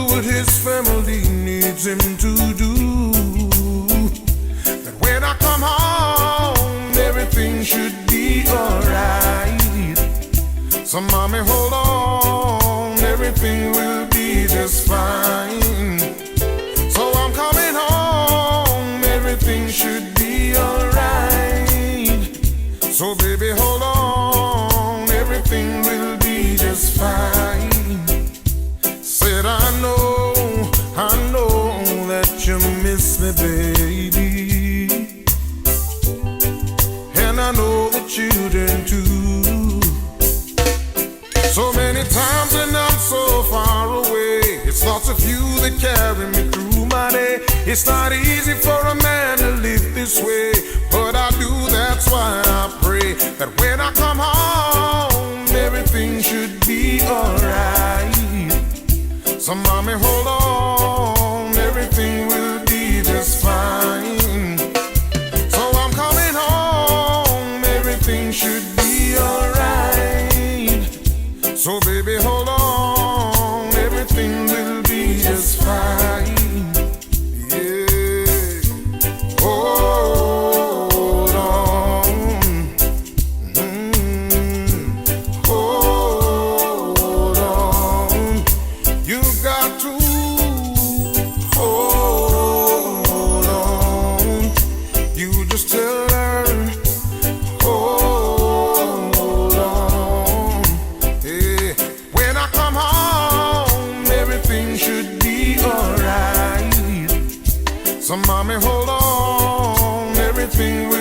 what his family needs him to do. That when I come home, everything should be alright. So mommy, hold on, everything will be just fine. So I'm coming home, everything should be alright. So baby, hold on, everything will be just fine. Said I know that you miss me, baby, and I know the children too. So many times when I'm so far away, it's thoughts of you that carry me through my day. It's not easy for a man to live this way, but I do, that's why I pray that when I come home, everything should be alright. So mommy, hold on, everything will be just fine. So I'm coming home, everything should be alright. So baby, hold on, everything will be just fine. Yeah, hold on. Hold on. You got to hold on. You just tell her, hold on. Hey, when I come home, everything should be alright. So mommy, hold on, everything will